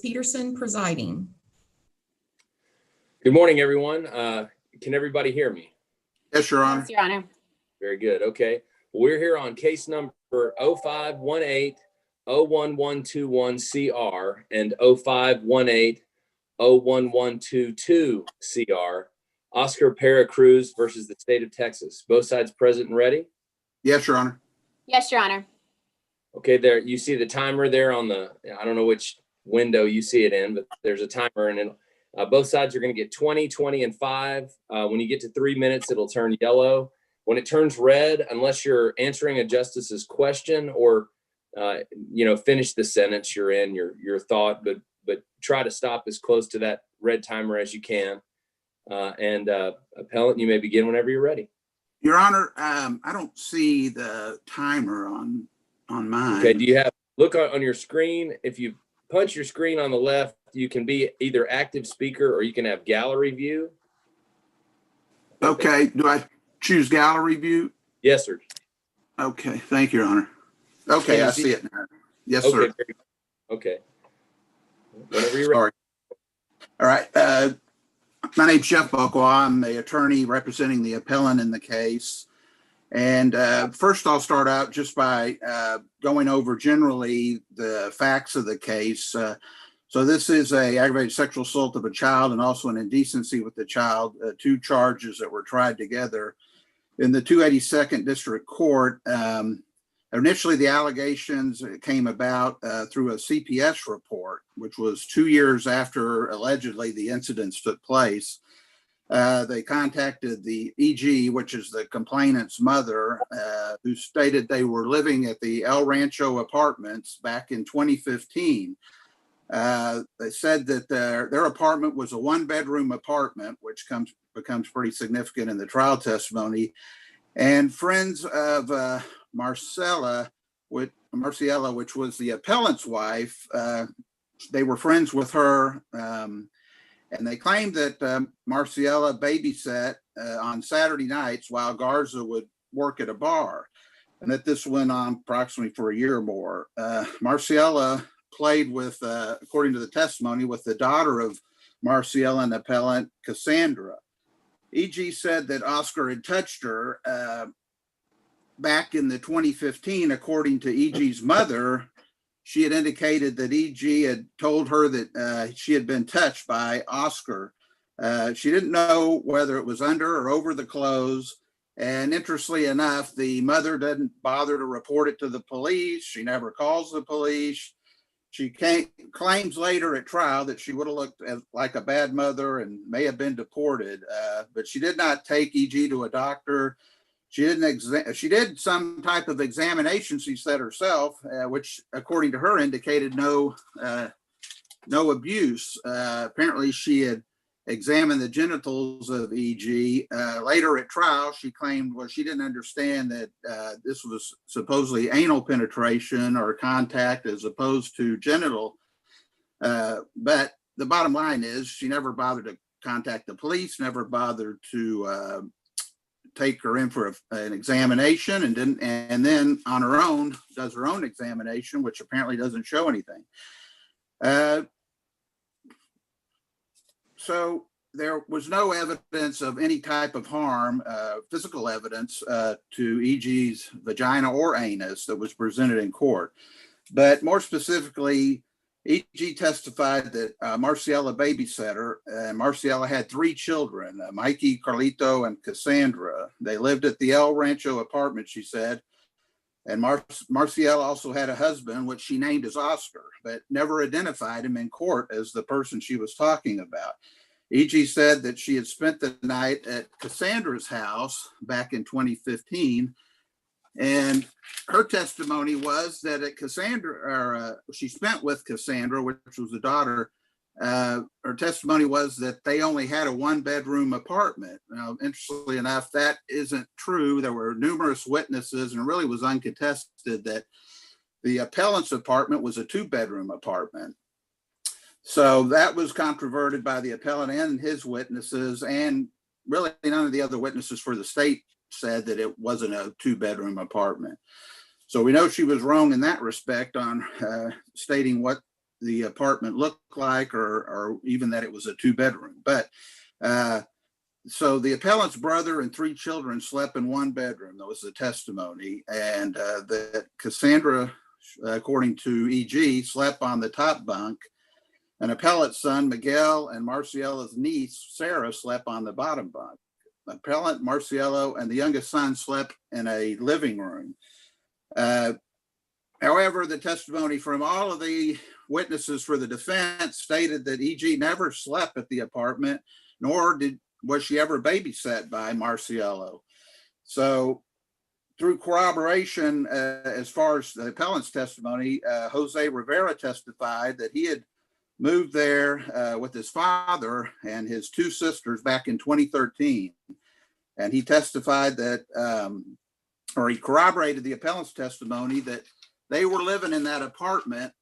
Peterson presiding. Good morning, everyone. Can everybody hear me? Yes, Your Honor. Yes, Your Honor. Very good. Okay. We're here on case number 0518-01121-CR and 0518-01122-CR. Oscar Pereacruz versus the state of Texas. Both sides present and ready? Yes, Your Honor. Yes, Your Honor. Okay, there you see the timer there on the, I don't know which window you see it in, but there's a timer, and both sides are going to get 20, 20, and 5. When you get to 3 minutes, it'll turn yellow. When it turns red, unless you're answering a justice's question or finish the sentence you're in, your thought, but try to stop as close to that red timer as you can. Appellant, you may begin whenever you're ready. Your Honor, I don't see the timer on mine. Okay, do you have, look on your screen. If you punch your screen on the left, you can be either active speaker or you can have gallery view. Okay, do I choose gallery view? Yes, sir. Okay, thank you, Your Honor. Okay, I see it now. Yes, sir. Okay. Whenever you're ready. Sorry. All right. My name's Jeff Buckwa. I'm the attorney representing the appellant in the case. And first, I'll start out just by going over generally the facts of the case. So this is a aggravated sexual assault of a child and also an indecency with the child, two charges that were tried together in the 282nd District Court. Initially, the allegations came about through a CPS report, which was 2 years after allegedly the incidents took place. They contacted the EG, which is the complainant's mother, who stated they were living at the El Rancho apartments back in 2015. They said that their apartment was a one-bedroom apartment, which becomes pretty significant in the trial testimony. And friends of Marciela, which was the appellant's wife, they were friends with her, and they claimed that Marciela babysat on Saturday nights while Garza would work at a bar, and that this went on approximately for a year or more. Marciela played with, according to the testimony, with the daughter of Marciela and appellant Cassandra. EG said that Oscar had touched her back in the 2015. According to EG's mother, she had indicated that EG had told her that she had been touched by Oscar. She didn't know whether it was under or over the clothes. And interestingly enough, the mother didn't bother to report it to the police. She never calls the police. She claims later at trial that she would have looked like a bad mother and may have been deported, but she did not take EG to a doctor. She did some type of examination, she said herself, which according to her indicated no abuse. Apparently she had examined the genitals of EG. Later at trial, she claimed, well, she didn't understand that this was supposedly anal penetration or contact as opposed to genital. But the bottom line is she never bothered to contact the police, never bothered to take her in for an examination, and then on her own does her own examination, which apparently doesn't show anything. So there was no evidence of any type of harm, physical evidence to EG's vagina or anus that was presented in court. But more specifically, EG testified that Marciela babysat her. Marciela had 3 children, Mikey, Carlito, and Cassandra. They lived at the El Rancho apartment, she said. And Marciela also had a husband, which she named as Oscar, but never identified him in court as the person she was talking about. EG said that she had spent the night at Cassandra's house back in 2015. And her testimony was that she spent with Cassandra, which was the daughter. Her testimony was that they only had a 1-bedroom apartment. Now, interestingly enough, that isn't true. There were numerous witnesses, and it really was uncontested that the appellant's apartment was a 2-bedroom apartment. So that was controverted by the appellant and his witnesses, and really none of the other witnesses for the state said that it wasn't a 2-bedroom apartment. So we know she was wrong in that respect on stating what the apartment looked like, or even that it was a 2-bedroom. But so the appellant's brother and 3 children slept in 1 bedroom. That was the testimony. And that Cassandra, according to EG, slept on the top bunk. An appellant's son, Miguel, and Marciella's niece, Sarah, slept on the bottom bunk. Appellant, Marciello, and the youngest son slept in a living room. However, the testimony from all of the witnesses for the defense stated that EG never slept at the apartment, nor was she ever babysat by Marciello. So through corroboration, as far as the appellant's testimony, Jose Rivera testified that he had moved there with his father and his 2 sisters back in 2013. And he testified that, or he corroborated the appellant's testimony that they were living in that apartment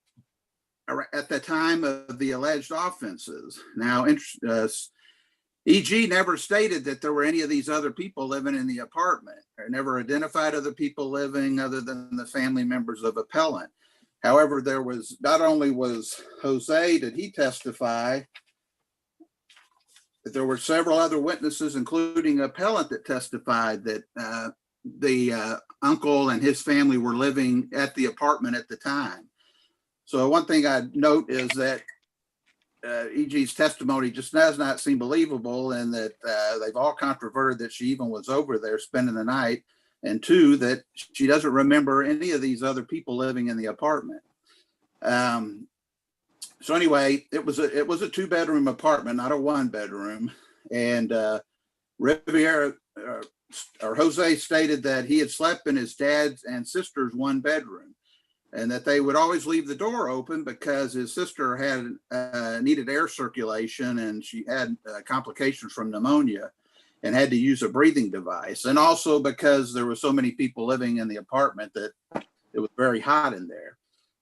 at the time of the alleged offenses. Now, EG never stated that there were any of these other people living in the apartment, or never identified other people living other than the family members of appellant. However, there was, not only was Jose, did he testify, that there were several other witnesses, including appellant, that testified that the uncle and his family were living at the apartment at the time. So one thing I'd note is that EG's testimony just does not seem believable, and that they've all controverted that she even was over there spending the night, and 2, that she doesn't remember any of these other people living in the apartment. So anyway, it was a 2-bedroom apartment, not a 1-bedroom, and Riviera or Jose stated that he had slept in his dad's and sister's 1 bedroom, and that they would always leave the door open because his sister had needed air circulation, and she had complications from pneumonia and had to use a breathing device. And also because there were so many people living in the apartment that it was very hot in there.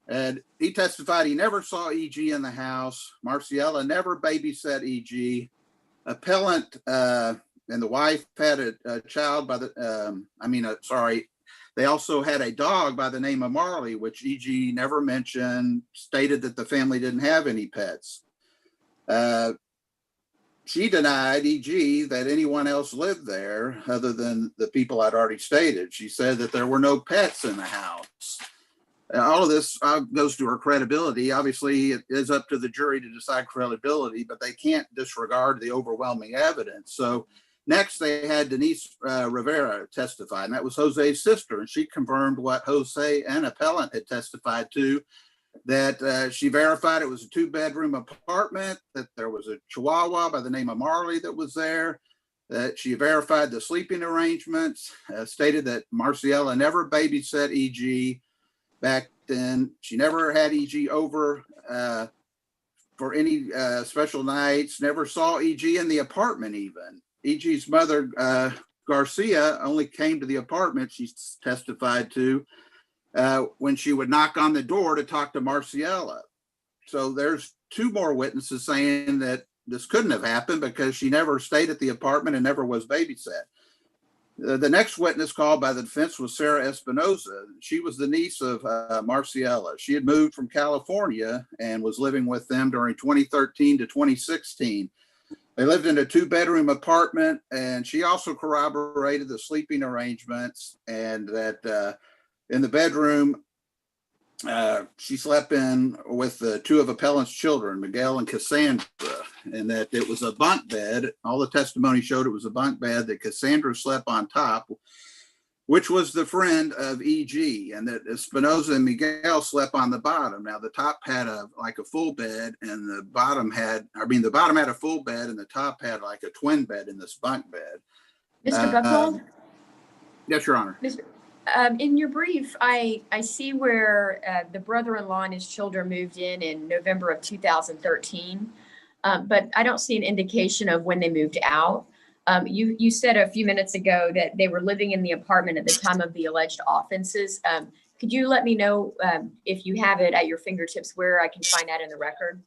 And he testified he never saw EG in the house. Marciella never babysat EG. Appellant and the wife had a child by the, they also had a dog by the name of Marley, which EG never mentioned, stated that the family didn't have any pets. She denied, EG, that anyone else lived there other than the people I'd already stated. She said that there were no pets in the house. All of this goes to her credibility. Obviously, it is up to the jury to decide credibility, but they can't disregard the overwhelming evidence. So next, they had Denise Rivera testify, and that was Jose's sister, and she confirmed what Jose and appellant had testified to, that she verified it was a 2-bedroom apartment, that there was a Chihuahua by the name of Marley that was there, that she verified the sleeping arrangements, stated that Marciella never babysat EG back then. She never had EG over for any special nights, never saw EG in the apartment even. EG's mother, Garcia, only came to the apartment, she testified to, when she would knock on the door to talk to Marciella. So there's 2 more witnesses saying that this couldn't have happened because she never stayed at the apartment and never was babysat. The next witness called by the defense was Sarah Espinoza. She was the niece of Marciella. She had moved from California and was living with them during 2013 to 2016. They lived in a 2-bedroom apartment, and she also corroborated the sleeping arrangements, and that in the bedroom, she slept in with 2 of appellant's children, Miguel and Cassandra, and that it was a bunk bed. All the testimony showed it was a bunk bed, that Cassandra slept on top, which was the friend of EG, and that Espinoza and Miguel slept on the bottom. Now the top had a full bed, and the bottom had a full bed, and the top had like a twin bed in this bunk bed. Mr. Buchwald? Yes, Your Honor. In your brief, I see where the brother-in-law and his children moved in November of 2013, but I don't see an indication of when they moved out. You said a few minutes ago that they were living in the apartment at the time of the alleged offenses. Could you let me know if you have it at your fingertips where I can find that in the record?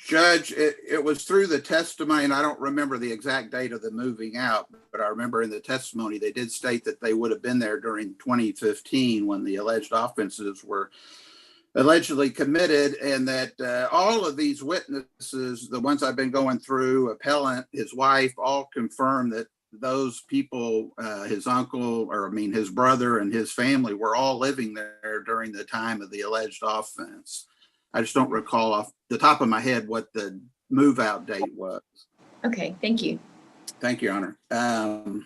Judge, it was through the testimony, and I don't remember the exact date of the moving out, but I remember in the testimony they did state that they would have been there during 2015 when the alleged offenses were allegedly committed, and that all of these witnesses, the ones I've been going through, appellant, his wife, all confirm that those people, his uncle, or I mean, his brother and his family were all living there during the time of the alleged offense. I just don't recall off the top of my head what the move out date was. Okay, thank you. Thank you, Your Honor.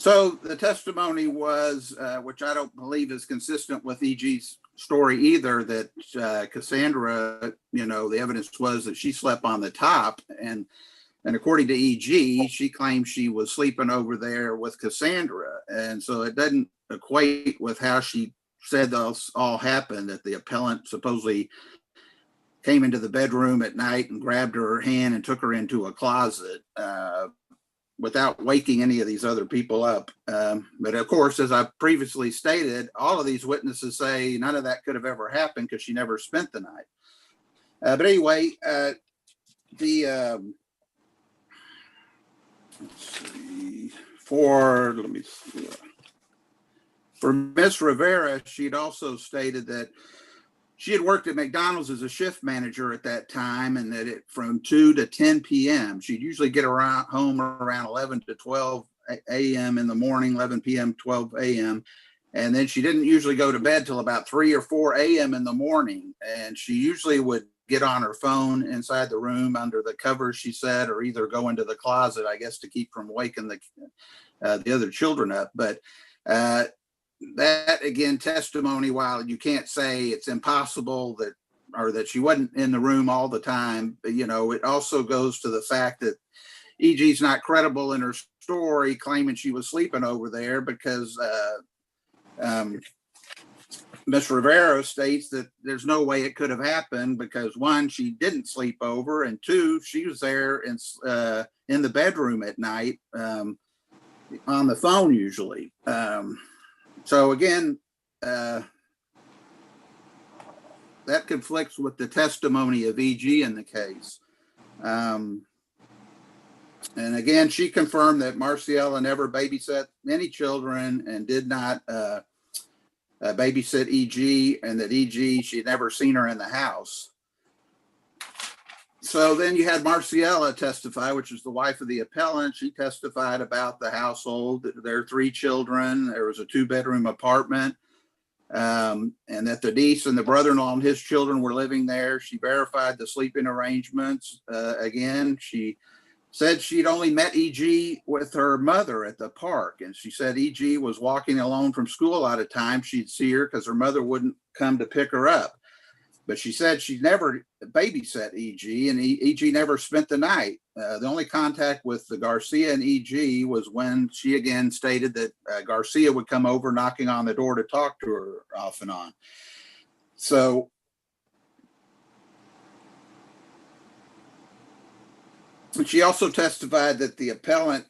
So the testimony was, which I don't believe is consistent with E.G.'s story either, that Cassandra, the evidence was that she slept on the top, and according to E.G., she claimed she was sleeping over there with Cassandra, and so it doesn't equate with how she said those all happened, that the appellant supposedly came into the bedroom at night and grabbed her hand and took her into a closet without waking any of these other people up. But of course, as I previously stated, all of these witnesses say none of that could have ever happened because she never spent the night. But anyway, for Miss Rivera, she'd also stated that she had worked at McDonald's as a shift manager at that time, and that from 2 to 10 p.m. she'd usually get home around 11 to 12 a.m. in the morning, 11 p.m., 12 a.m. And then she didn't usually go to bed till about 3 or 4 a.m. in the morning. And she usually would get on her phone inside the room under the covers, she said, or either go into the closet, I guess, to keep from waking the other children up. But that, again, testimony, while you can't say it's impossible that she wasn't in the room all the time, but, it also goes to the fact that E.G.'s not credible in her story, claiming she was sleeping over there, because Ms. Rivera states that there's no way it could have happened because, one, she didn't sleep over, and two, she was there in the bedroom at night on the phone usually. So again, that conflicts with the testimony of E.G. in the case. And again, she confirmed that Marciela never babysat any children and did not babysit E.G., and that E.G., she'd never seen her in the house. So then you had Marciela testify, which is the wife of the appellant. She testified about the household. There are 3 children. There was a 2-bedroom apartment, and that the niece and the brother-in-law and his children were living there. She verified the sleeping arrangements. Again, she said she'd only met E.G. with her mother at the park, and she said E.G. was walking alone from school a lot of times. She'd see her because her mother wouldn't come to pick her up. But she said she never babysat E.G., and E.G. never spent the night. The only contact with the Garcia and E.G. was when she again stated that Garcia would come over knocking on the door to talk to her off and on. So she also testified that the appellant,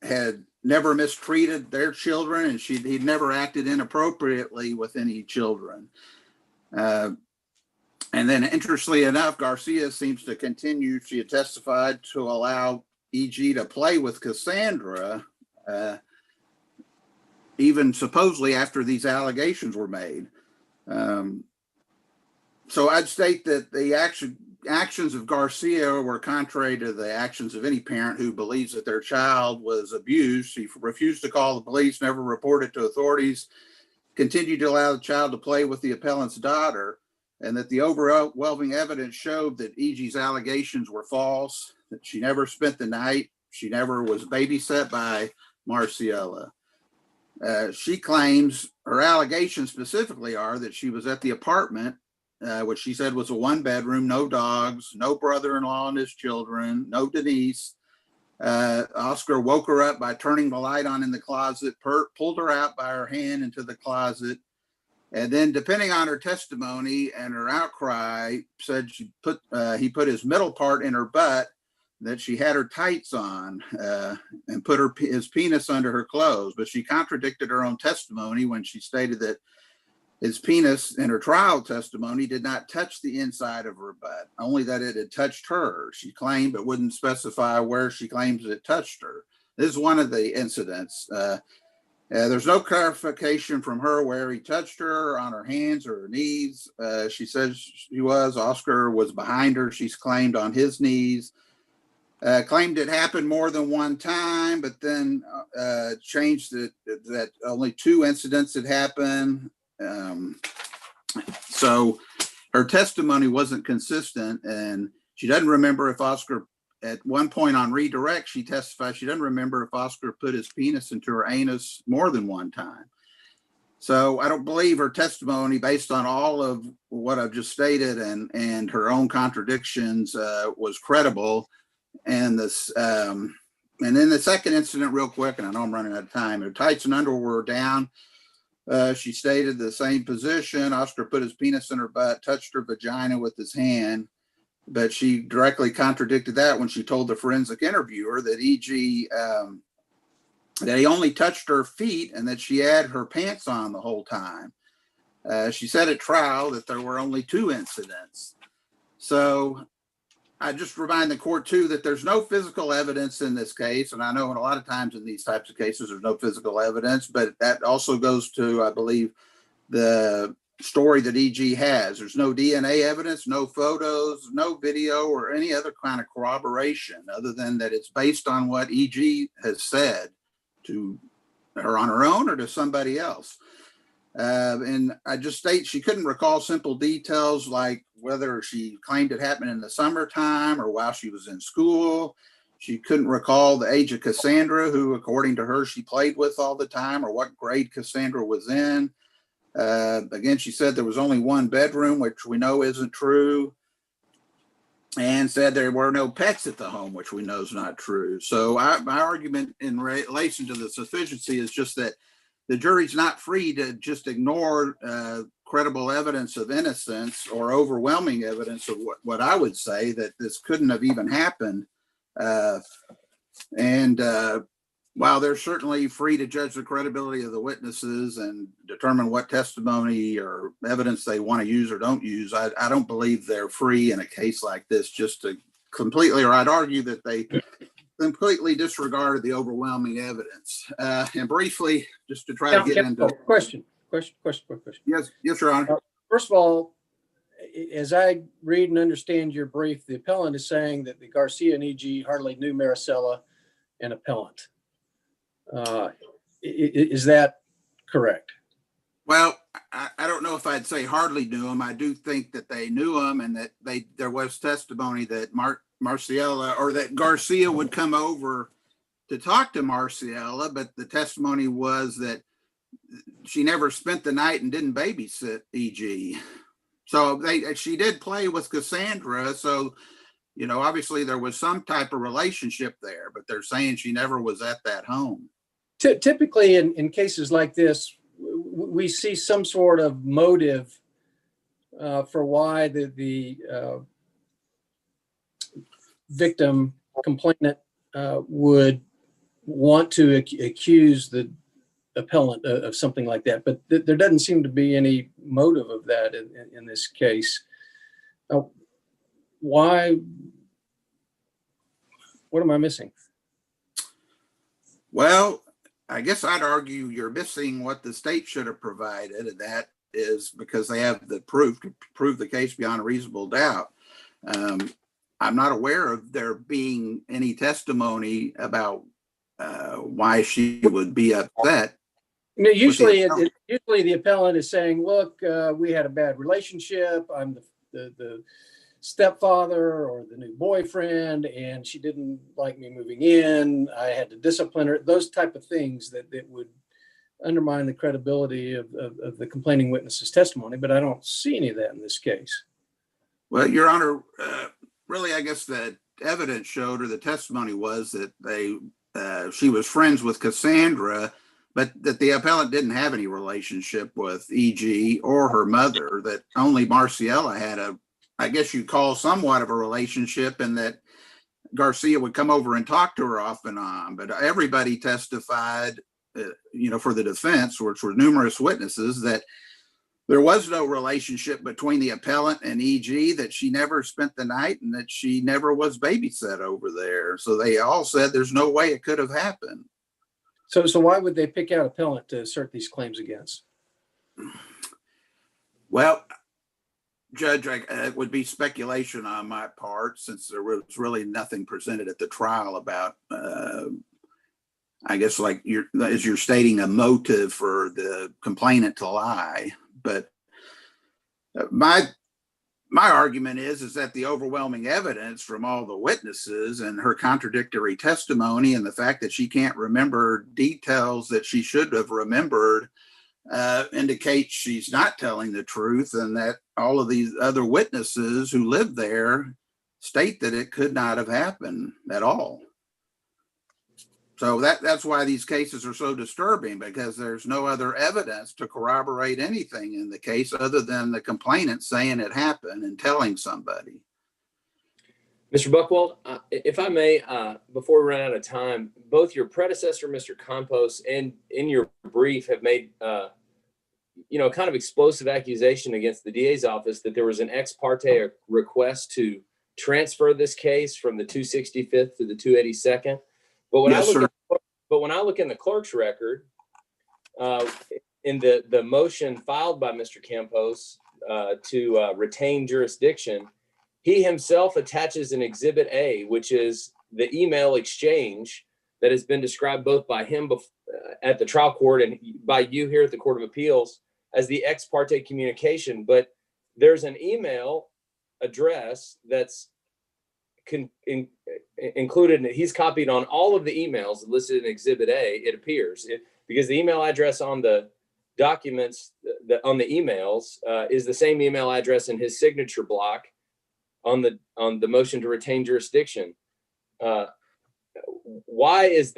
had never mistreated their children, and he'd never acted inappropriately with any children. And then, interestingly enough, Garcia seems to continue. She had testified to allow E.G. to play with Cassandra, even supposedly after these allegations were made. So I'd state that the actions of Garcia were contrary to the actions of any parent who believes that their child was abused. She refused to call the police, never reported to authorities, continued to allow the child to play with the appellant's daughter, and that the overwhelming evidence showed that E.G.'s allegations were false, that she never spent the night, she never was babysat by Marciela. She claims her allegations specifically are that she was at the apartment, which she said was a 1-bedroom, no dogs, no brother-in-law and his children, no Denise. Oscar woke her up by turning the light on in the closet, pulled her out by her hand into the closet, and then, depending on her testimony and her outcry, said he put his middle part in her butt, that she had her tights on, and put his penis under her clothes. But she contradicted her own testimony when she stated that his penis in her trial testimony did not touch the inside of her butt, only that it had touched her. She claimed, but wouldn't specify where she claims it touched her. This is one of the incidents. There's no clarification from her where he touched her, on her hands or her knees. She says Oscar was behind her, she's claimed, on his knees. Claimed it happened more than one time, but then changed it that only 2 incidents had happened. So her testimony wasn't consistent, and she doesn't remember if Oscar, at one point on redirect, she testified she doesn't remember if Oscar put his penis into her anus more than one time. So I don't believe her testimony, based on all of what I've just stated and her own contradictions, was credible. And this, and then the second incident, real quick, and I know I'm running out of time. Her tights and underwear were down. She stated the same position. Oscar put his penis in her butt, touched her vagina with his hand, but she directly contradicted that when she told the forensic interviewer that E.G. That he only touched her feet and that she had her pants on the whole time. She said at trial that there were only 2 incidents. So I just remind the court too that there's no physical evidence in this case. And I know in a lot of times in these types of cases, there's no physical evidence, but that also goes to, I believe, the story that E.G. has. There's no DNA evidence, no photos, no video, or any other kind of corroboration other than that it's based on what E.G. has said to her on her own or to somebody else. And I just state she couldn't recall simple details like whether she claimed it happened in the summertime or while she was in school. She couldn't recall the age of Cassandra, who, according to her, she played with all the time, or what grade Cassandra was in. Again, she said there was only 1 bedroom, which we know isn't true, and said there were no pets at the home, which we know is not true. So my argument in relation to the sufficiency is just that the jury's not free to just ignore credible evidence of innocence or overwhelming evidence of what I would say that this couldn't have even happened. While they're certainly free to judge the credibility of the witnesses and determine what testimony or evidence they want to use or don't use, I don't believe they're free in a case like this just to completely, or I'd argue that they completely disregarded the overwhelming evidence. And briefly, just to try to get into question. Yes, Your Honor. First of all, as I read and understand your brief, the appellant is saying that the Garcia and E.G. hardly knew Maricela and appellant. Is that correct? Well, I don't know if I'd say hardly knew him. I do think that they knew him, and that there was testimony that Marciela, or that Garcia, would come over to talk to Marciela, but the testimony was that she never spent the night and didn't babysit E.G. So she did play with Cassandra. So, obviously there was some type of relationship there, but they're saying she never was at that home. Typically in cases like this, we see some sort of motive for why the victim complainant would want to accuse the appellant of something like that, but there doesn't seem to be any motive of that in this case. Why? What am I missing? Well, I guess I'd argue you're missing what the state should have provided, and that is because they have the proof to prove the case beyond a reasonable doubt. I'm not aware of there being any testimony about why she would be upset. Usually the appellant is saying, look, we had a bad relationship. I'm the stepfather or the new boyfriend, and she didn't like me moving in. I had to discipline her. Those type of things that would undermine the credibility of the complaining witness's testimony, but I don't see any of that in this case. Well, Your Honor, really, I guess the evidence showed, or the testimony was, that she was friends with Cassandra, but that the appellant didn't have any relationship with E.G. or her mother, that only Marciela had I guess you'd call somewhat of a relationship, and that Garcia would come over and talk to her off and on. But everybody testified, for the defense, which were numerous witnesses, that there was no relationship between the appellant and E.G., that she never spent the night, and that she never was babysit over there. So they all said there's no way it could have happened. So why would they pick out appellant to assert these claims against? Well, Judge, it would be speculation on my part, since there was really nothing presented at the trial about, I guess, like as you're stating, a motive for the complainant to lie. But my argument is that the overwhelming evidence from all the witnesses and her contradictory testimony and the fact that she can't remember details that she should have remembered indicates she's not telling the truth, and that all of these other witnesses who lived there state that it could not have happened at all. So that's why these cases are so disturbing, because there's no other evidence to corroborate anything in the case other than the complainant saying it happened and telling somebody. Mr. Buchwald, if I may, before we run out of time, both your predecessor, Mr. Campos, and in your brief have made, kind of explosive accusation against the DA's office that there was an ex parte request to transfer this case from the 265th to the 282nd. But when I look in the clerk's record, in the motion filed by Mr. Campos to retain jurisdiction, he himself attaches an Exhibit A, which is the email exchange that has been described both by him at the trial court and by you here at the Court of Appeals as the ex parte communication. But there's an email address that's included. He's copied on all of the emails listed in Exhibit A, it appears, because the email address on the documents, on the emails, is the same email address in his signature block on the motion to retain jurisdiction. Why is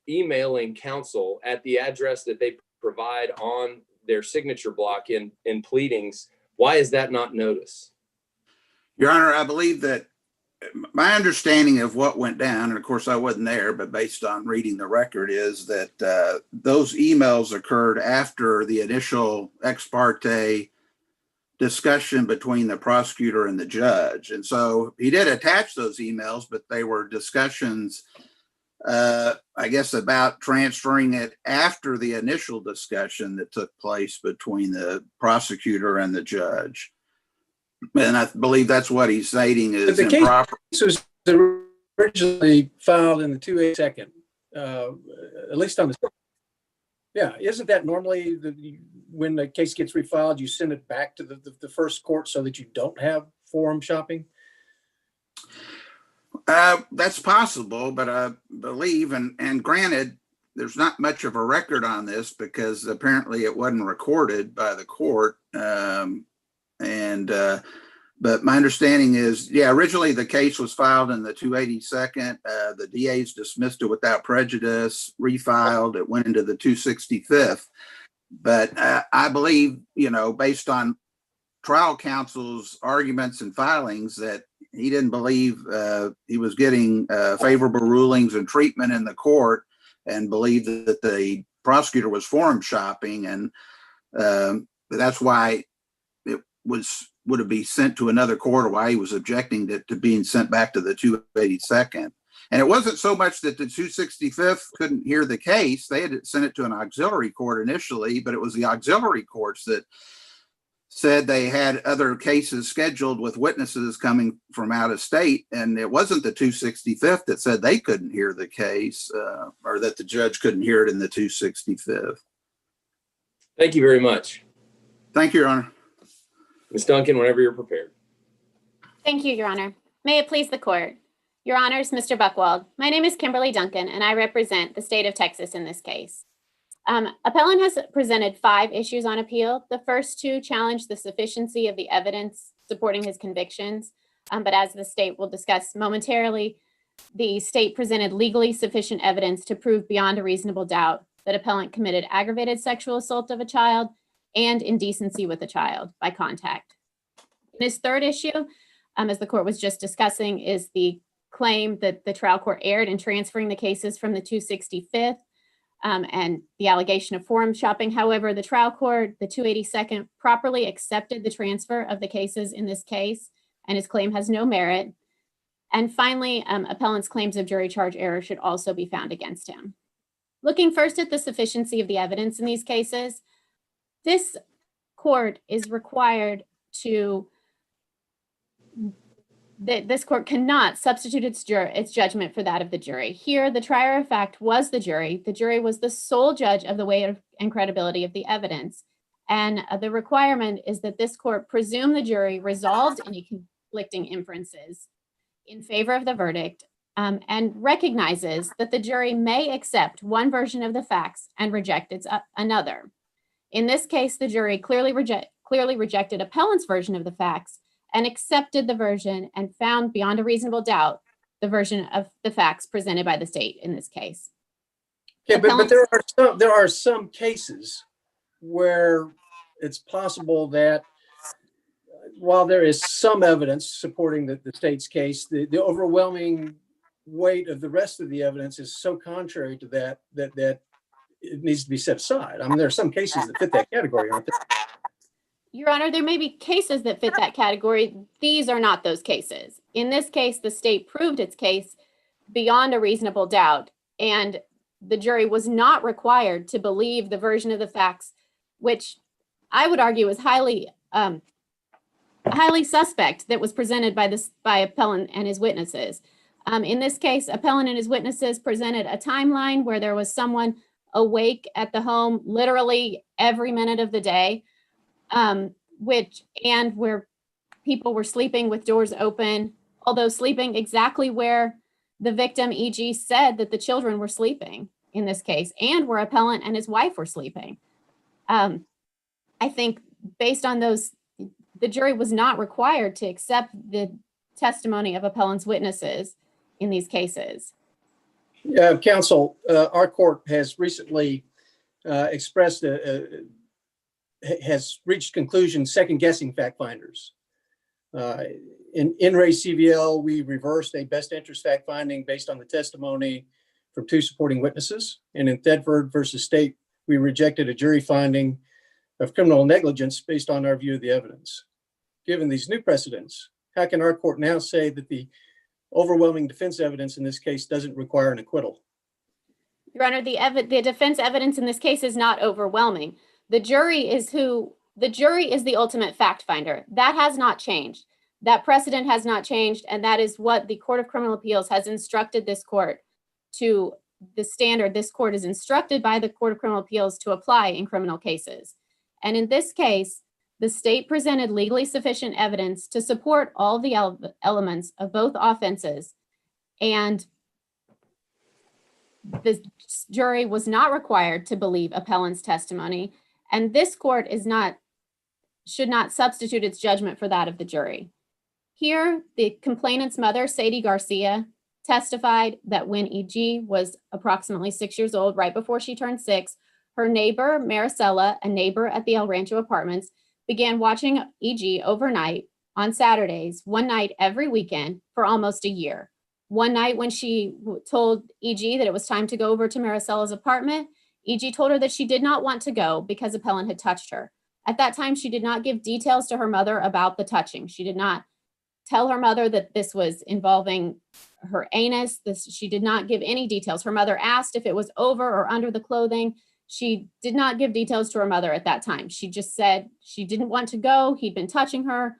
emailing counsel at the address that they provide on their signature block in pleadings, why is that not notice? Your Honor, I believe that my understanding of what went down, and of course I wasn't there, but based on reading the record, is that those emails occurred after the initial ex parte discussion between the prosecutor and the judge. And so he did attach those emails, but they were discussions, I guess, about transferring it after the initial discussion that took place between the prosecutor and the judge. And I believe that's what he's stating is improper. Case was originally filed in the 282nd, at least on the. Yeah, isn't that normally when the case gets refiled, you send it back to the first court so that you don't have forum shopping? That's possible, but I believe, and granted, there's not much of a record on this because apparently it wasn't recorded by the court. But my understanding is, originally the case was filed in the 282nd. The DA's dismissed it without prejudice, refiled, it went into the 265th. But I believe, based on trial counsel's arguments and filings, that he didn't believe he was getting favorable rulings and treatment in the court, and believed that the prosecutor was forum shopping. And that's why it would have been sent to another court, or why he was objecting to being sent back to the 282nd. And it wasn't so much that the 265th couldn't hear the case. They had sent it to an auxiliary court initially, but it was the auxiliary courts that said they had other cases scheduled with witnesses coming from out of state. And it wasn't the 265th that said they couldn't hear the case, or that the judge couldn't hear it in the 265th. Thank you very much. Thank you, Your Honor. Ms. Duncan, whenever you're prepared. Thank you, Your Honor. May it please the court. Your Honors, Mr. Buchwald, my name is Kimberly Duncan, and I represent the state of Texas in this case. Appellant has presented 5 issues on appeal. The first 2 challenge the sufficiency of the evidence supporting his convictions. But as the state will discuss momentarily, the state presented legally sufficient evidence to prove beyond a reasonable doubt that appellant committed aggravated sexual assault of a child and indecency with a child by contact. And his third issue, as the court was just discussing, is the claim that the trial court erred in transferring the cases from the 265th and the allegation of forum shopping. However, the trial court, the 282nd, properly accepted the transfer of the cases in this case, and his claim has no merit. And finally, appellant's claims of jury charge error should also be found against him. Looking first at the sufficiency of the evidence in these cases, this court is required to, this court cannot substitute its judgment for that of the jury. Here, the trier of fact was the jury. The jury was the sole judge of the weight and credibility of the evidence. And the requirement is that this court presume the jury resolved any conflicting inferences in favor of the verdict, and recognizes that the jury may accept one version of the facts and reject another. In this case, the jury clearly rejected appellant's version of the facts and accepted the version and found beyond a reasonable doubt the version of the facts presented by the state in this case. Okay, but there are some cases where it's possible that while there is some evidence supporting the state's case, the overwhelming weight of the rest of the evidence is so contrary to that it needs to be set aside. I mean, there are some cases that fit that category, aren't there? Your Honor, there may be cases that fit that category. These are not those cases. In this case, the state proved its case beyond a reasonable doubt, and the jury was not required to believe the version of the facts, which I would argue is highly suspect, that was presented by appellant and his witnesses. In this case, appellant and his witnesses presented a timeline where there was someone awake at the home literally every minute of the day, where people were sleeping with doors open, although sleeping exactly where the victim, E.G., said that the children were sleeping in this case, and where appellant and his wife were sleeping. I think based on those, the jury was not required to accept the testimony of appellant's witnesses in these cases. Counsel, our court has recently has reached conclusion second-guessing fact finders. In Ray CVL, we reversed a best interest fact finding based on the testimony from two supporting witnesses. And in Thedford versus State, we rejected a jury finding of criminal negligence based on our view of the evidence. Given these new precedents, how can our court now say that the overwhelming defense evidence in this case doesn't require an acquittal? Your Honor, the defense evidence in this case is not overwhelming. The jury is the ultimate fact finder. That has not changed. That precedent has not changed, and that is what the Court of Criminal Appeals has instructed this court to, the standard this court is instructed by the Court of Criminal Appeals to apply in criminal cases. And in this case, the state presented legally sufficient evidence to support all the elements of both offenses, and the jury was not required to believe appellant's testimony, and this court should not substitute its judgment for that of the jury. Here, the complainant's mother, Sadie Garcia, testified that when E.G. was approximately 6 years old, right before she turned 6, her neighbor, Maricela, a neighbor at the El Rancho Apartments, began watching E.G. overnight on Saturdays, one night every weekend for almost a year. One night when she told E.G. that it was time to go over to Maricela's apartment, E.G. told her that she did not want to go because appellant had touched her. At that time, she did not give details to her mother about the touching. She did not tell her mother that this was involving her anus. She did not give any details. Her mother asked if it was over or under the clothing. She did not give details to her mother at that time. She just said she didn't want to go. He'd been touching her,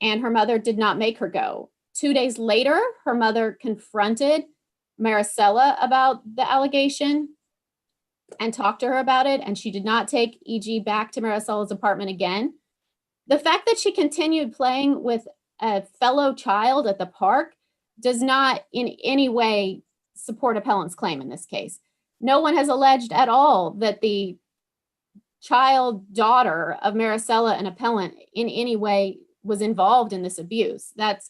and her mother did not make her go. 2 days later, her mother confronted Maricela about the allegation and talked to her about it, and she did not take E.G. back to Maricela's apartment again. The fact that she continued playing with a fellow child at the park does not in any way support appellant's claim in this case. No one has alleged at all that the child daughter of Maricela and appellant in any way was involved in this abuse. That's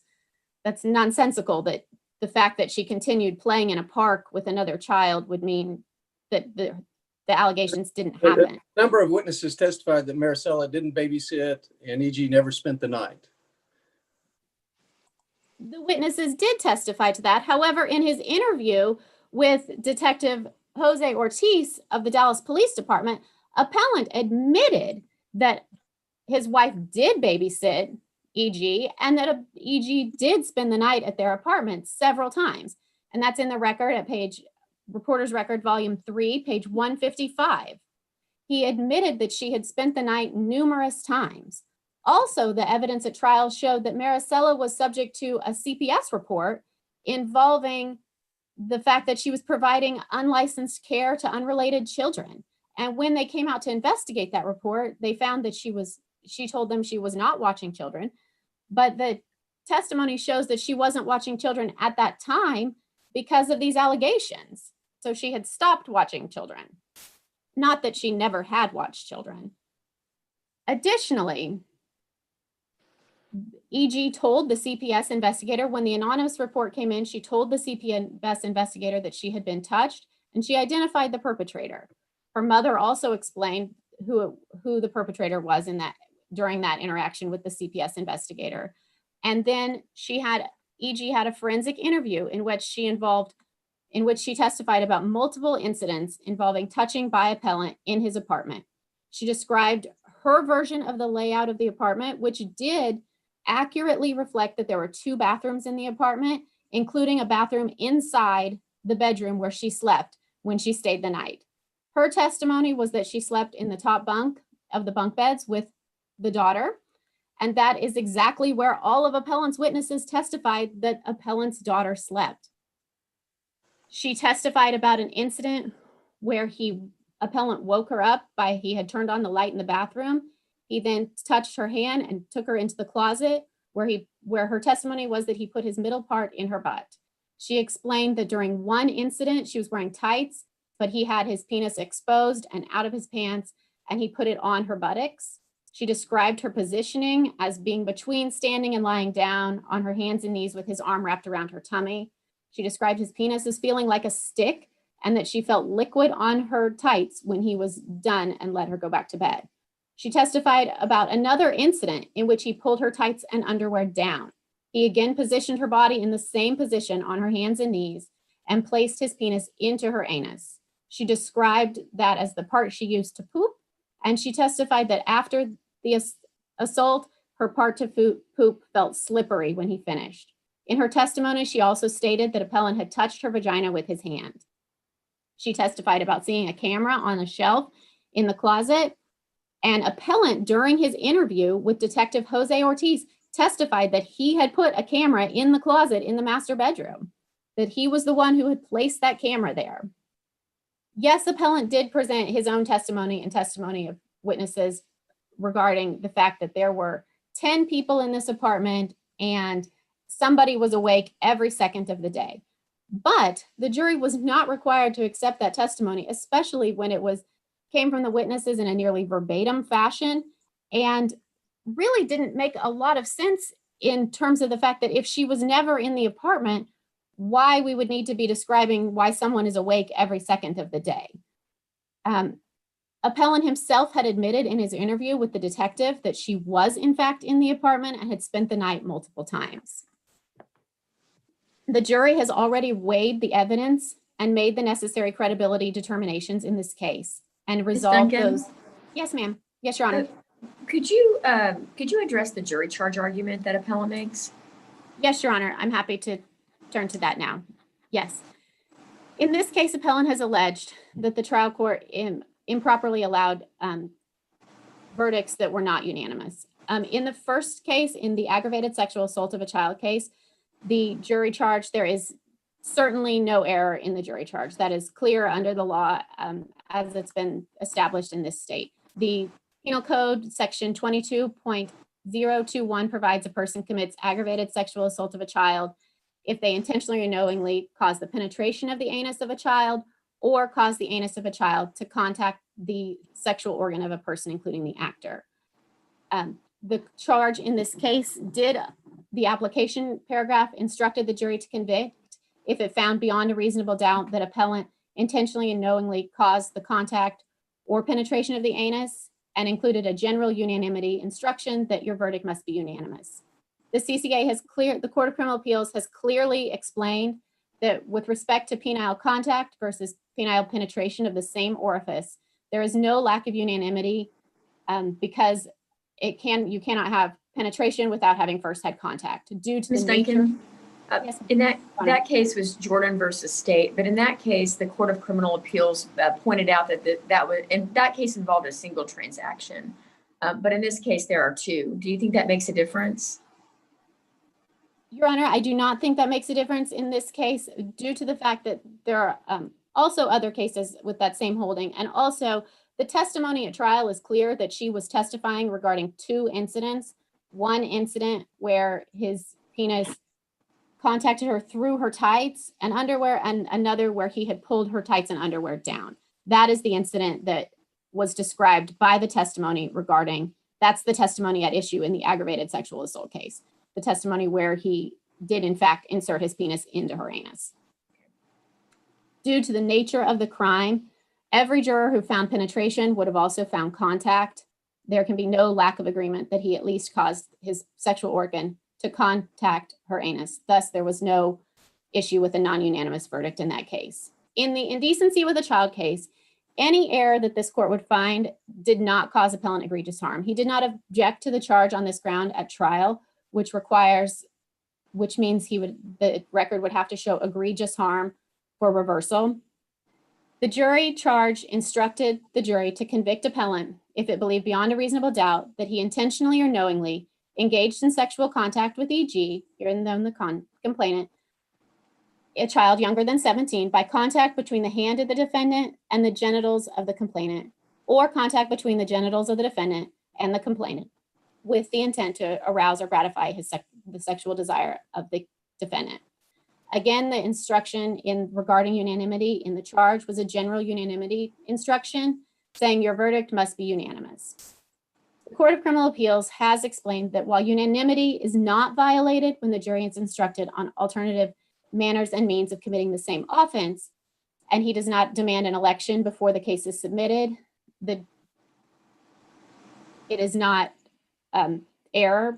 nonsensical, that the fact that she continued playing in a park with another child would mean that the allegations didn't happen. A number of witnesses testified that Maricela didn't babysit and E.G. never spent the night. The witnesses did testify to that. However, in his interview with Detective Jose Ortiz of the Dallas Police Department, appellant admitted that his wife did babysit E.G. and that E.G. did spend the night at their apartment several times. And that's in the record at page Reporter's Record, Volume 3, page 155. He admitted that she had spent the night numerous times. Also, the evidence at trial showed that Maricela was subject to a CPS report involving the fact that she was providing unlicensed care to unrelated children. And when they came out to investigate that report, they found that she told them she was not watching children, but the testimony shows that she wasn't watching children at that time because of these allegations. So she had stopped watching children, not that she never had watched children. Additionally, E.G. told the CPS investigator when the anonymous report came in, she told the CPS investigator that she had been touched, and she identified the perpetrator. Her mother also explained who the perpetrator was during that interaction with the CPS investigator. And then E.G. had a forensic interview in which she testified about multiple incidents involving touching by appellant in his apartment. She described her version of the layout of the apartment, which did accurately reflect that there were 2 bathrooms in the apartment, including a bathroom inside the bedroom where she slept when she stayed the night. Her testimony was that she slept in the top bunk of the bunk beds with the daughter, and that is exactly where all of appellant's witnesses testified that appellant's daughter slept. She testified about an incident where appellant woke her up he had turned on the light in the bathroom. He then touched her hand and took her into the closet where her testimony was that he put his middle part in her butt. She explained that during one incident, she was wearing tights, but he had his penis exposed and out of his pants, and he put it on her buttocks. She described her positioning as being between standing and lying down on her hands and knees with his arm wrapped around her tummy. She described his penis as feeling like a stick and that she felt liquid on her tights when he was done and let her go back to bed. She testified about another incident in which he pulled her tights and underwear down. He again positioned her body in the same position on her hands and knees and placed his penis into her anus. She described that as the part she used to poop, and she testified that after the assault, her part to poop felt slippery when he finished. In her testimony, she also stated that appellant had touched her vagina with his hand. She testified about seeing a camera on a shelf in the closet, and appellant during his interview with Detective Jose Ortiz testified that he had put a camera in the closet in the master bedroom, that he was the one who had placed that camera there. Yes, appellant did present his own testimony and testimony of witnesses regarding the fact that there were 10 people in this apartment and somebody was awake every second of the day. But the jury was not required to accept that testimony, especially when it came from the witnesses in a nearly verbatim fashion, and really didn't make a lot of sense in terms of the fact that if she was never in the apartment, why we would need to be describing why someone is awake every second of the day. Appellant himself had admitted in his interview with the detective that she was in fact in the apartment and had spent the night multiple times. The jury has already weighed the evidence and made the necessary credibility determinations in this case and resolved those. Yes, ma'am. Yes, Your Honor. Could you address the jury charge argument that appellant makes? Yes, Your Honor. I'm happy to turn to that now. Yes. In this case, appellant has alleged that the trial court improperly allowed verdicts that were not unanimous. In the first case, in the aggravated sexual assault of a child case, the jury charge, there is certainly no error in the jury charge. That is clear under the law as it's been established in this state. The Penal Code section 22.021 provides a person commits aggravated sexual assault of a child if they intentionally or knowingly cause the penetration of the anus of a child or cause the anus of a child to contact the sexual organ of a person, including the actor. The charge in this case the application paragraph instructed the jury to convict if it found beyond a reasonable doubt that appellant intentionally and knowingly caused the contact or penetration of the anus and included a general unanimity instruction that your verdict must be unanimous. The CCA the Court of Criminal Appeals has clearly explained that with respect to penile contact versus penile penetration of the same orifice, there is no lack of unanimity because you cannot have penetration without having first had contact due to Ms. the nature. Duncan, Yes. In that case was Jordan versus State, but in that case, the Court of Criminal Appeals pointed out that case involved a single transaction. But in this case, there are two. Do you think that makes a difference? Your Honor, I do not think that makes a difference in this case due to the fact that there are also other cases with that same holding. And also the testimony at trial is clear that she was testifying regarding two incidents. One incident where his penis contacted her through her tights and underwear, and another where he had pulled her tights and underwear down. That is the incident that was described by the testimony regarding, that's the testimony at issue in the aggravated sexual assault case. The testimony where he did in fact insert his penis into her anus. Due to the nature of the crime, every juror who found penetration would have also found contact. There can be no lack of agreement that he at least caused his sexual organ to contact her anus. Thus, there was no issue with a non-unanimous verdict in that case. In the indecency with a child case, any error that this court would find did not cause appellant egregious harm. He did not object to the charge on this ground at trial, which means the record would have to show egregious harm for reversal. The jury charge instructed the jury to convict appellant if it believed beyond a reasonable doubt that he intentionally or knowingly engaged in sexual contact with E.G., herein the complainant, a child younger than 17, by contact between the hand of the defendant and the genitals of the complainant, or contact between the genitals of the defendant and the complainant, with the intent to arouse or gratify the sexual desire of the defendant. Again, the instruction regarding unanimity in the charge was a general unanimity instruction, saying your verdict must be unanimous. The Court of Criminal Appeals has explained that while unanimity is not violated when the jury is instructed on alternative manners and means of committing the same offense, and he does not demand an election before the case is submitted, it is not error.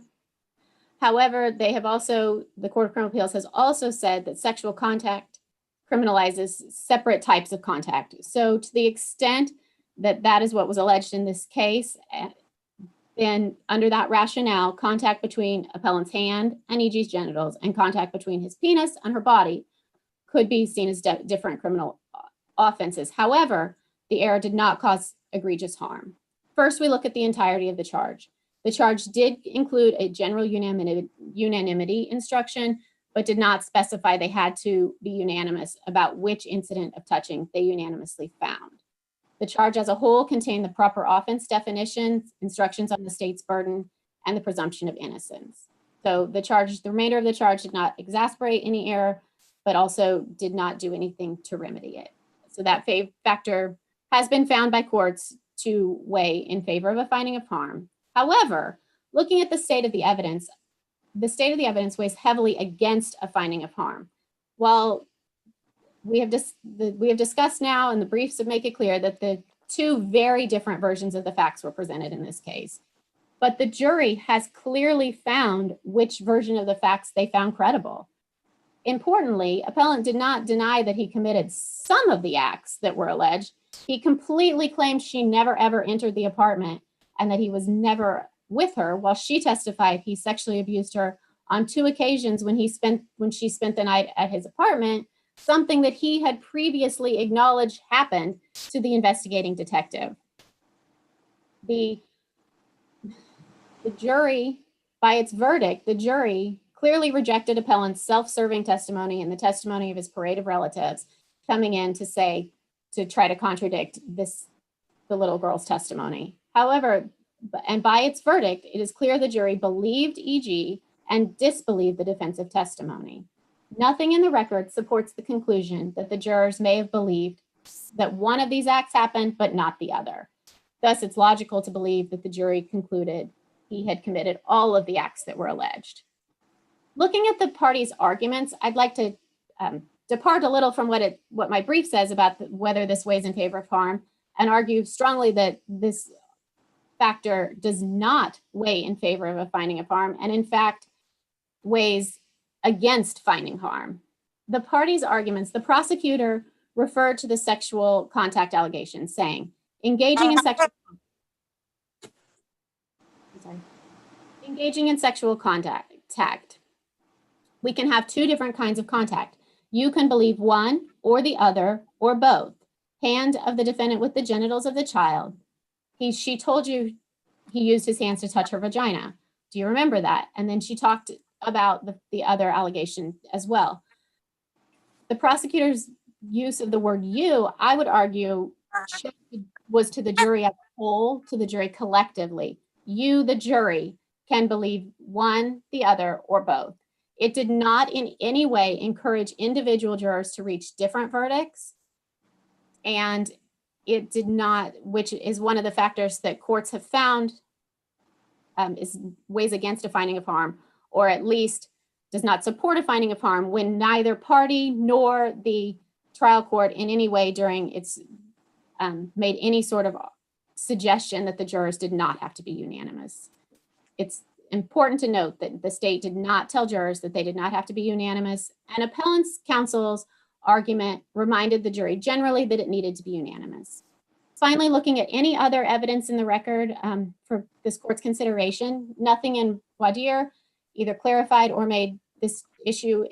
However, the Court of Criminal Appeals has also said that sexual contact criminalizes separate types of contact. So to the extent that that is what was alleged in this case, then under that rationale, contact between appellant's hand and E.G.'s genitals and contact between his penis and her body could be seen as different criminal offenses. However, the error did not cause egregious harm. First, we look at the entirety of the charge. The charge did include a general unanimity instruction, but did not specify they had to be unanimous about which incident of touching they unanimously found. The charge as a whole contained the proper offense definitions, instructions on the state's burden, and the presumption of innocence. So the remainder of the charge did not exasperate any error, but also did not do anything to remedy it. So that factor has been found by courts to weigh in favor of a finding of harm. However, looking at the state of the evidence weighs heavily against a finding of harm. While we have discussed now, and the briefs make it clear that the two very different versions of the facts were presented in this case. But the jury has clearly found which version of the facts they found credible. Importantly, appellant did not deny that he committed some of the acts that were alleged. He completely claimed she never ever entered the apartment and that he was never with her, while she testified he sexually abused her on 2 occasions when she spent the night at his apartment, something that he had previously acknowledged happened to the investigating detective. The jury, by its verdict, the jury clearly rejected appellant's self-serving testimony and the testimony of his parade of relatives coming in to try to contradict the little girl's testimony. However, and by its verdict, it is clear the jury believed E.G. and disbelieved the defensive testimony. Nothing in the record supports the conclusion that the jurors may have believed that one of these acts happened, but not the other. Thus, it's logical to believe that the jury concluded he had committed all of the acts that were alleged. Looking at the parties' arguments, I'd like to depart a little from what my brief says about whether this weighs in favor of harm, and argue strongly that this factor does not weigh in favor of a finding of harm, and in fact weighs against finding harm. The parties' arguments, the prosecutor referred to the sexual contact allegations, saying, engaging in sexual contact. we can have two different kinds of contact. You can believe one or the other or both. Hand of the defendant with the genitals of the child. She told you he used his hands to touch her vagina. Do you remember that? And then she talked about the other allegation as well. The prosecutor's use of the word you, I would argue, was to the jury as a whole, to the jury collectively. You, the jury, can believe one, the other, or both. It did not in any way encourage individual jurors to reach different verdicts. And it did not, which is one of the factors that courts have found is weighs against a finding of harm, or at least does not support a finding of harm when neither party nor the trial court in any way during its made any sort of suggestion that the jurors did not have to be unanimous. It's important to note that the state did not tell jurors that they did not have to be unanimous, and appellant's counsel's argument reminded the jury generally that it needed to be unanimous. Finally, looking at any other evidence in the record for this court's consideration, nothing in voir dire either clarified or made this issue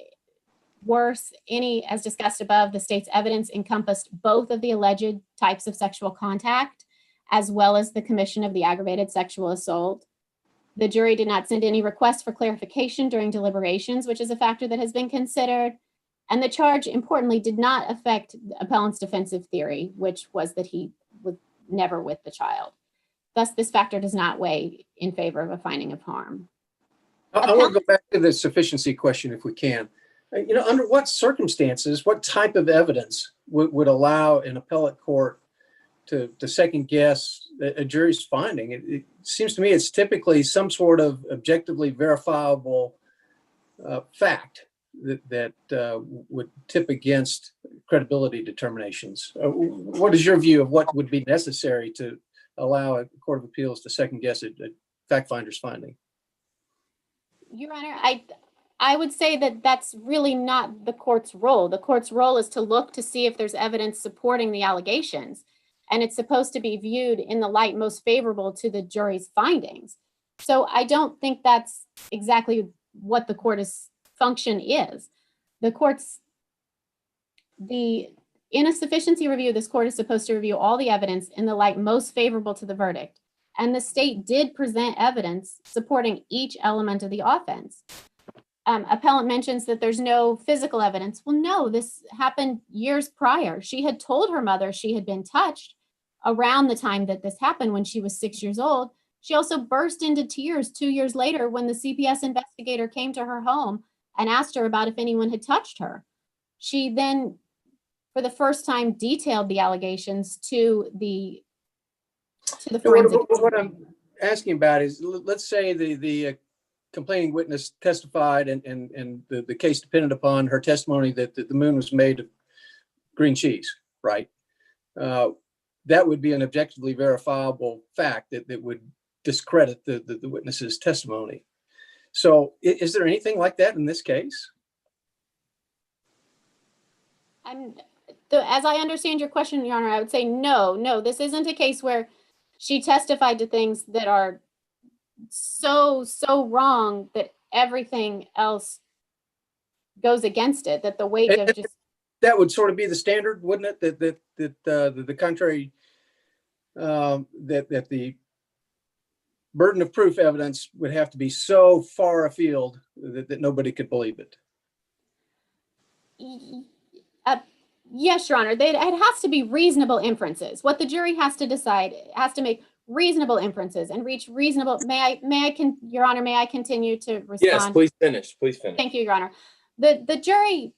worse. Any, as discussed above, the state's evidence encompassed both of the alleged types of sexual contact, as well as the commission of the aggravated sexual assault. The jury did not send any requests for clarification during deliberations, which is a factor that has been considered. And the charge, importantly, did not affect the appellant's defensive theory, which was that he was never with the child. Thus, this factor does not weigh in favor of a finding of harm. I want to go back to the sufficiency question if we can. Under what circumstances, what type of evidence would allow an appellate court to second guess a jury's finding? It seems to me it's typically some sort of objectively verifiable fact that would tip against credibility determinations. What is your view of what would be necessary to allow a court of appeals to second guess a fact finder's finding? Your Honor, I would say that that's really not the court's role. The court's role is to look to see if there's evidence supporting the allegations, and it's supposed to be viewed in the light most favorable to the jury's findings. So I don't think that's exactly what the court's function is. In a sufficiency review, this court is supposed to review all the evidence in the light most favorable to the verdict. And the state did present evidence supporting each element of the offense. Appellant mentions that there's no physical evidence. Well, no, this happened years prior. She had told her mother she had been touched around the time that this happened when she was 6 years old. She also burst into tears 2 years later when the CPS investigator came to her home and asked her about if anyone had touched her. She then, for the first time, detailed the allegations to the forensic. What I'm asking about is, let's say the complaining witness testified and the case depended upon her testimony that the moon was made of green cheese, right? That would be an objectively verifiable fact that would discredit the witness's testimony. So is there anything like that in this case? As I understand your question, Your Honor, I would say no, this isn't a case where she testified to things that are so wrong that everything else goes against it, that the weight of just... That would sort of be the standard, wouldn't it? That the contrary, that the burden of proof evidence would have to be so far afield that nobody could believe it. Yes, Your Honor, it has to be reasonable inferences. What the jury has to decide has to make reasonable inferences and reach reasonable. Your Honor, may I continue to respond? Yes, please finish. Thank you, Your Honor. The jury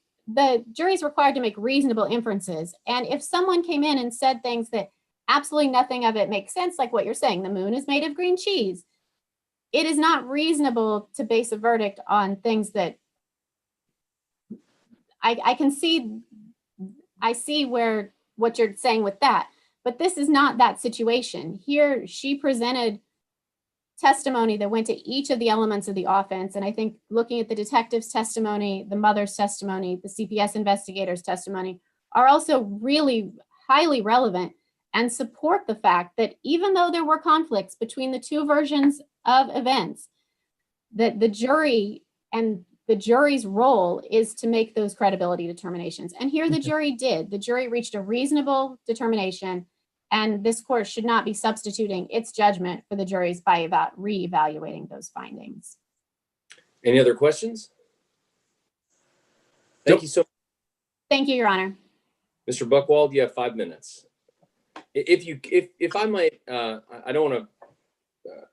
is required to make reasonable inferences. And if someone came in and said things that absolutely nothing of it makes sense, like what you're saying, the moon is made of green cheese, it is not reasonable to base a verdict on things that I see where what you're saying with that, but this is not that situation. Here, she presented testimony that went to each of the elements of the offense. And I think looking at the detective's testimony, the mother's testimony, the CPS investigator's testimony are also really highly relevant and support the fact that even though there were conflicts between the two versions of events, that the jury and the jury's role is to make those credibility determinations. And here the jury did. The jury reached a reasonable determination, and this court should not be substituting its judgment for the jury's by reevaluating those findings. Any other questions? Thank you so much. Thank you, Your Honor. Mr. Buchwald, you have 5 minutes. If I might, I don't want to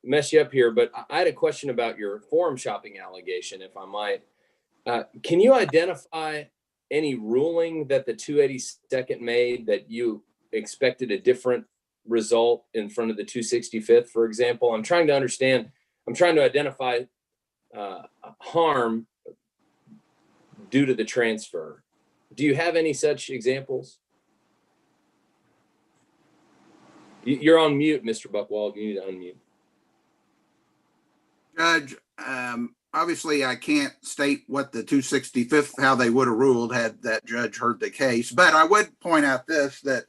mess you up here, but I had a question about your forum shopping allegation, if I might. Can you identify any ruling that the 282nd made that you expected a different result in front of the 265th, for example? I'm trying to identify harm due to the transfer. Do you have any such examples? You're on mute, Mr. Buchwald. You need to unmute. Judge, obviously I can't state what the 265th, how they would have ruled had that judge heard the case, but I would point out this, that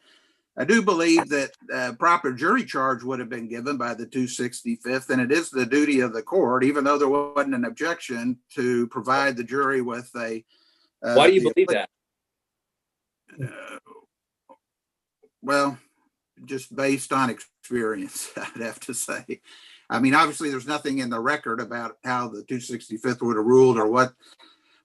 I do believe that proper jury charge would have been given by the 265th, and it is the duty of the court, even though there wasn't an objection, to provide the jury with a... Why do you believe that? Well, just based on experience, I'd have to say. I mean, obviously, there's nothing in the record about how the 265th would have ruled or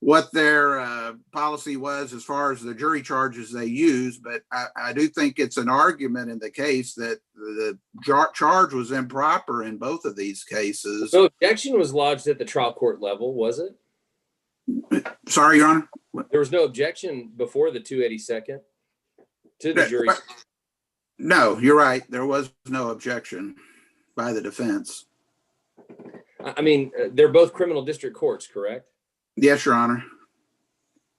what their policy was as far as the jury charges they use. But I do think it's an argument in the case that the charge was improper in both of these cases. No objection was lodged at the trial court level, was it? Sorry, Your Honor? There was no objection before the 282nd to the jury. No, you're right. There was no objection by the defense. I mean, they're both criminal district courts, correct? Yes, Your Honor.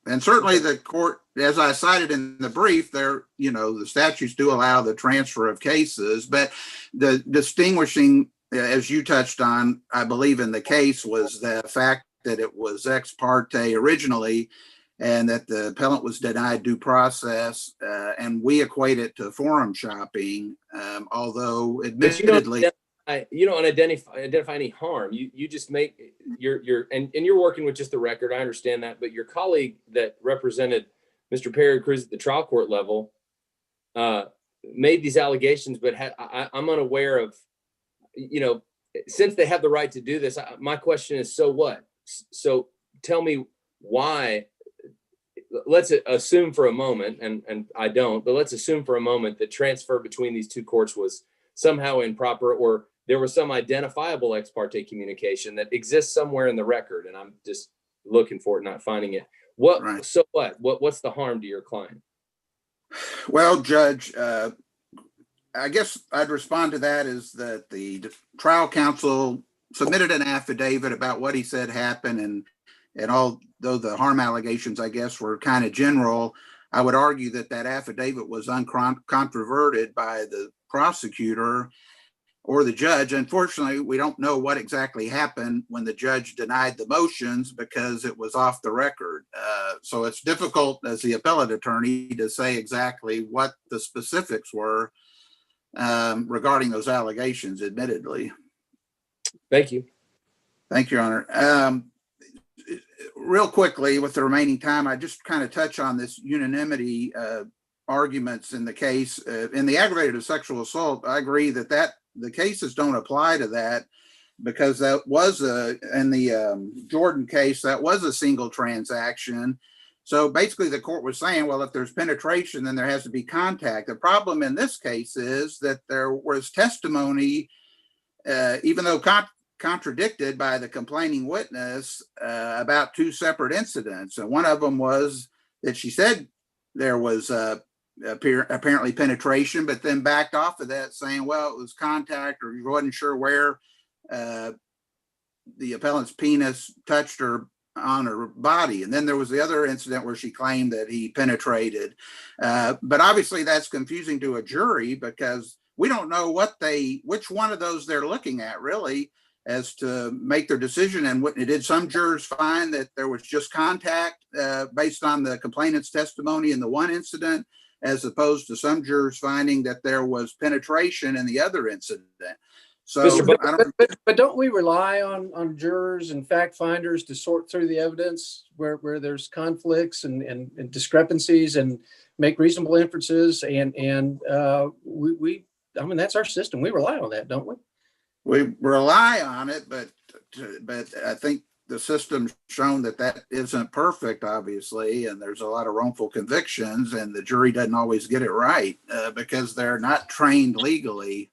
And certainly the court, as I cited in the brief, the statutes do allow the transfer of cases, but the distinguishing, as you touched on, I believe in the case, was the fact that it was ex parte originally, and that the appellant was denied due process, and we equate it to forum shopping, although admittedly... You don't identify any harm. You just make you're working with just the record. I understand that, but your colleague that represented Mr. Pereacruz at the trial court level made these allegations, but I'm unaware of, since they have the right to do this. My question is, so what? So tell me why. Let's assume for a moment, and I don't, but let's assume for a moment that transfer between these two courts was somehow improper, or there was some identifiable ex parte communication that exists somewhere in the record, and I'm just looking for it, not finding it. Right. So what? What's the harm to your client? Well, Judge, I guess I'd respond to that is that the trial counsel submitted an affidavit about what he said happened, and although the harm allegations, I guess, were kind of general, I would argue that affidavit was uncontroverted by the prosecutor or the judge. Unfortunately, we don't know what exactly happened when the judge denied the motions because it was off the record. So it's difficult as the appellate attorney to say exactly what the specifics were regarding those allegations, admittedly. Thank you. Thank you, Your Honor. Real quickly, with the remaining time, I just kind of touch on this unanimity arguments in the case. In the aggravated sexual assault, I agree that the cases don't apply to that, because that was in the Jordan case, that was a single transaction. So basically the court was saying, well, if there's penetration, then there has to be contact. The problem in this case is that there was testimony, even though contradicted by the complaining witness, about two separate incidents. And one of them was that she said there was apparently penetration, but then backed off of that saying, well, it was contact, or you wasn't sure where the appellant's penis touched her on her body. And then there was the other incident where she claimed that he penetrated. But obviously that's confusing to a jury, because we don't know which one of those they're looking at, really, as to make their decision. And did some jurors find that there was just contact based on the complainant's testimony in the one incident, as opposed to some jurors finding that there was penetration in the other incident? So Mr. Buck- I don't, But don't we rely on jurors and fact finders to sort through the evidence where there's conflicts and discrepancies and make reasonable inferences? And I mean, that's our system. We rely on that, don't we? we rely on it, but I think the system's shown that that isn't perfect, obviously, and there's a lot of wrongful convictions, and the jury doesn't always get it right because they're not trained legally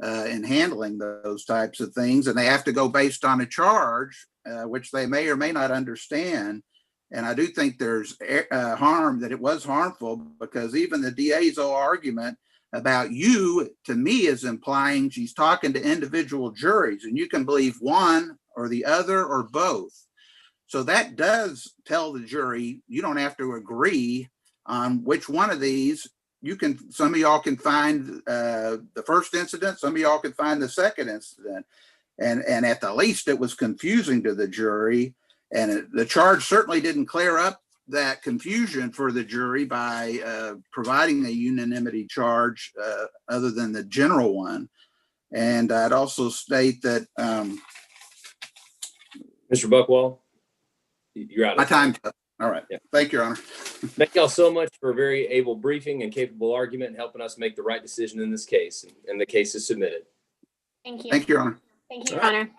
in handling those types of things, and they have to go based on a charge, which they may or may not understand. And I do think there's harm, that it was harmful, because even the DA's whole argument about you, to me, is implying she's talking to individual juries, and you can believe one or the other or both. So that does tell the jury you don't have to agree on which one of these. You can, some of y'all can find the first incident, some of y'all can find the second incident. And at the least it was confusing to the jury, and the charge certainly didn't clear up that confusion for the jury by providing a unanimity charge other than the general one. And I'd also state that Mr. Buckwald, you're out my of time. time. All right. Yeah. Thank you, Your Honor. Thank y'all so much for a very able briefing and capable argument and helping us make the right decision in this case. And the case is submitted. Thank you. Thank you, Your Honor. Thank you, Your Honor.